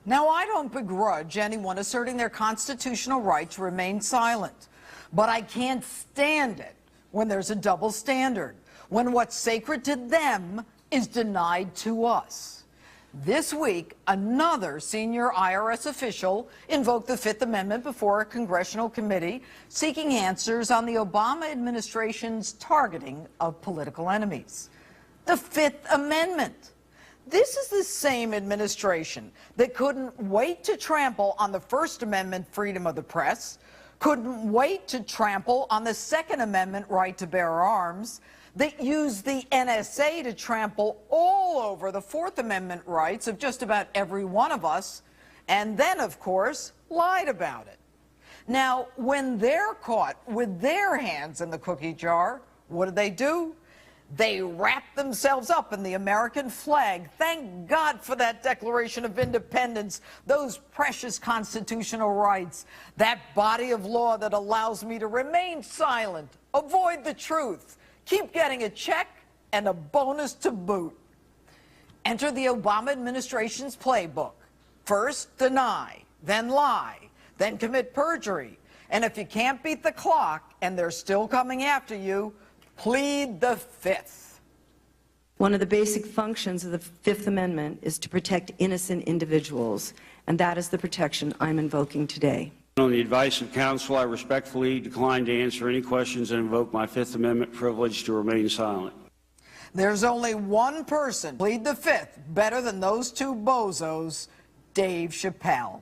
Now, I don't begrudge anyone asserting their constitutional right to remain silent, but I can't stand it when there's a double standard, when what's sacred to them is denied to us. This week, another senior IRS official invoked the Fifth Amendment before a congressional committee seeking answers on the Obama administration's targeting of political enemies. The Fifth Amendment. This is the same administration that couldn't wait to trample on the First Amendment freedom of the press, couldn't wait to trample on the Second Amendment right to bear arms, that used the NSA to trample all over the Fourth Amendment rights of just about every one of us, and then, of course, lied about it. Now, when they're caught with their hands in the cookie jar, what do? They wrap themselves up in the American flag. Thank God for that Declaration of Independence, those precious constitutional rights, that body of law that allows me to remain silent, avoid the truth, keep getting a check and a bonus to boot. Enter the Obama administration's playbook. First, deny, then lie, then commit perjury. And if you can't beat the clock and they're still coming after you, plead the Fifth. One of the basic functions of the Fifth Amendment is to protect innocent individuals, and that is the protection I'm invoking today. On the advice of counsel, I respectfully decline to answer any questions and invoke my Fifth Amendment privilege to remain silent. There's only one person plead the Fifth better than those two bozos, Dave Chappelle.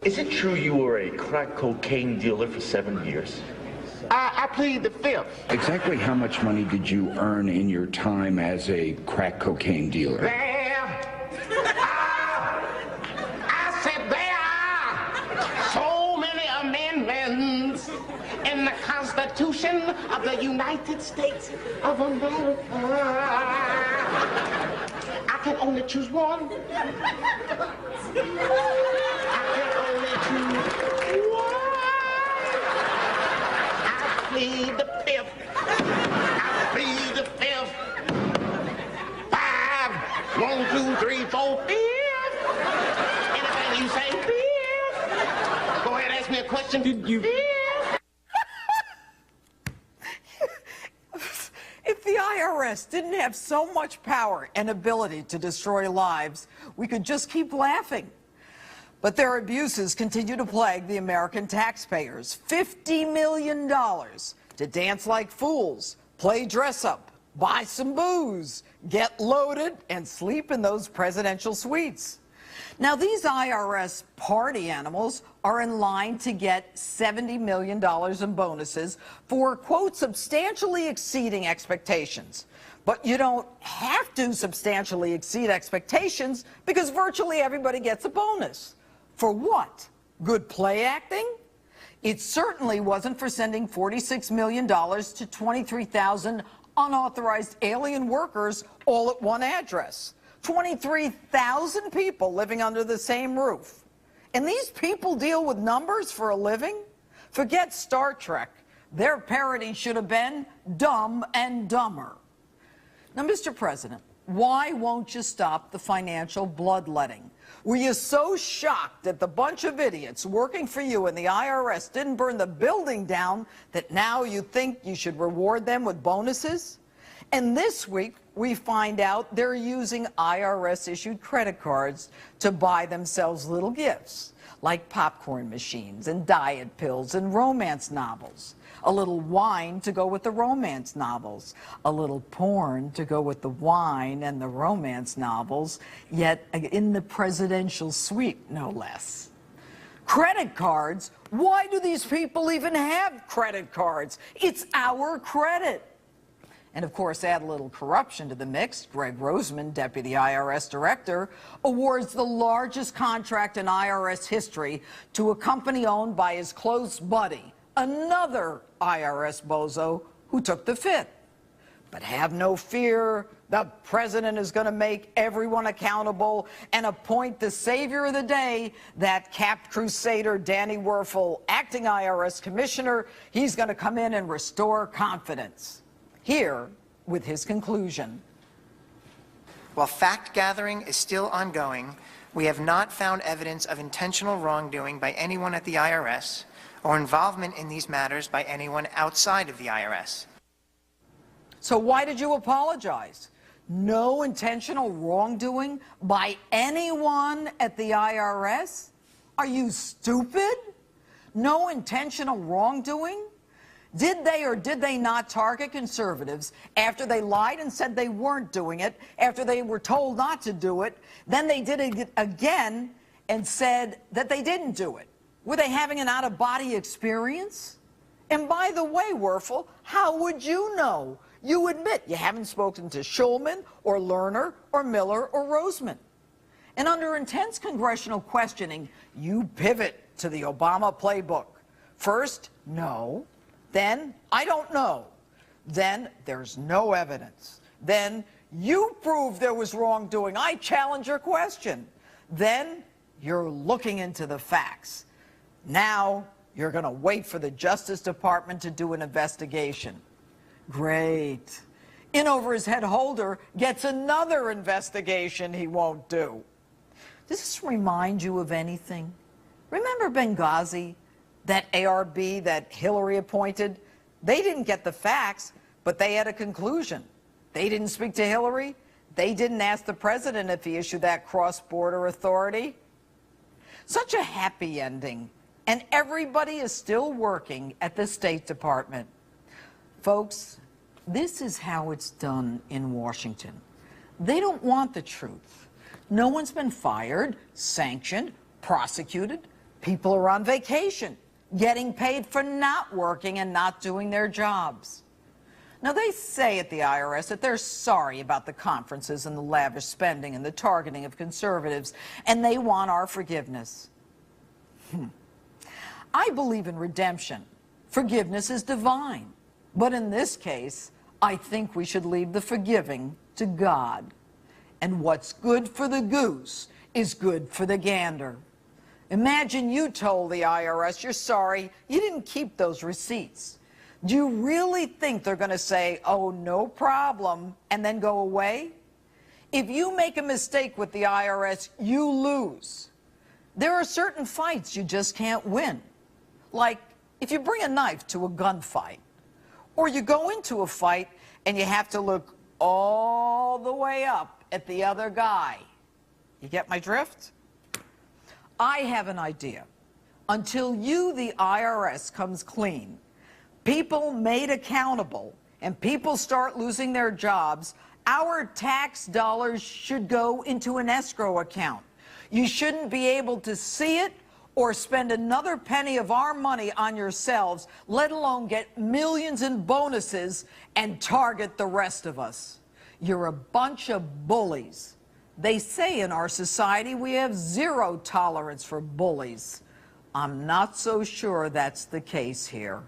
Is it true you were a crack cocaine dealer for 7 years? I plead the Fifth. Exactly how much money did you earn in your time as a crack cocaine dealer? There are so many amendments in the Constitution of the United States of America. I can only choose one. Plead the Fifth. I plead the Fifth. 5, 1, 2, 3, 4, 5. Anything you say, Fifth. Go ahead, ask me a question. Did you? If the IRS didn't have so much power and ability to destroy lives, we could just keep laughing. But their abuses continue to plague the American taxpayers. $50 million to dance like fools, play dress up, buy some booze, get loaded, and sleep in those presidential suites. Now, these IRS party animals are in line to get $70 million in bonuses for, quote, substantially exceeding expectations. But you don't have to substantially exceed expectations because virtually everybody gets a bonus. For what? Good play acting? It certainly wasn't for sending $46 million to 23,000 unauthorized alien workers all at one address. 23,000 people living under the same roof. And these people deal with numbers for a living? Forget Star Trek. Their parody should have been Dumb and Dumber. Now, Mr. President, why won't you stop the financial bloodletting? Were you so shocked that the bunch of idiots working for you in the IRS didn't burn the building down that now you think you should reward them with bonuses? And this week, we find out they're using IRS-issued credit cards to buy themselves little gifts, like popcorn machines and diet pills and romance novels. A little wine to go with the romance novels, a little porn to go with the wine and the romance novels, yet in the presidential suite, no less. Credit cards? Why do these people even have credit cards? It's our credit. And of course, add a little corruption to the mix. Greg Roseman, Deputy IRS Director, awards the largest contract in IRS history to a company owned by his close buddy, another IRS bozo who took the Fifth. But have no fear, the president is going to make everyone accountable and appoint the savior of the day, that capped crusader Danny Werfel, acting IRS commissioner. He's going to come in and restore confidence. Here with his conclusion. While fact-gathering is still ongoing, we have not found evidence of intentional wrongdoing by anyone at the IRS or involvement in these matters by anyone outside of the IRS. So why did you apologize? No intentional wrongdoing by anyone at the IRS? Are you stupid? No intentional wrongdoing? Did they or did they not target conservatives after they lied and said they weren't doing it, after they were told not to do it, then they did it again and said that they didn't do it? Were they having an out-of-body experience? And by the way, Werfel, how would you know? You admit you haven't spoken to Schulman or Lerner or Miller or Roseman. And under intense congressional questioning, you pivot to the Obama playbook. First, no. Then, I don't know. Then, there's no evidence. Then, you prove there was wrongdoing. I challenge your question. Then, you're looking into the facts. Now, you're going to wait for the Justice Department to do an investigation. Great. In over his head Holder gets another investigation he won't do. Does this remind you of anything? Remember Benghazi? That ARB that Hillary appointed? They didn't get the facts, but they had a conclusion. They didn't speak to Hillary. They didn't ask the president if he issued that cross-border authority. Such a happy ending. And everybody is still working at the State Department. Folks, this is how it's done in Washington. They don't want the truth. No one's been fired, sanctioned, prosecuted. People are on vacation, getting paid for not working and not doing their jobs. Now, they say at the IRS that they're sorry about the conferences and the lavish spending and the targeting of conservatives, and they want our forgiveness. I believe in redemption. Forgiveness is divine. But in this case, I think we should leave the forgiving to God. And what's good for the goose is good for the gander. Imagine you told the IRS you're sorry you didn't keep those receipts. Do you really think they're going to say, oh, no problem, and then go away? If you make a mistake with the IRS, you lose. There are certain fights you just can't win. Like if you bring a knife to a gunfight, or you go into a fight and you have to look all the way up at the other guy. You get my drift? I have an idea. Until you, the IRS, comes clean, people made accountable, and people start losing their jobs, our tax dollars should go into an escrow account. You shouldn't be able to see it or spend another penny of our money on yourselves, let alone get millions in bonuses and target the rest of us. You're a bunch of bullies. They say in our society we have zero tolerance for bullies. I'm not so sure that's the case here.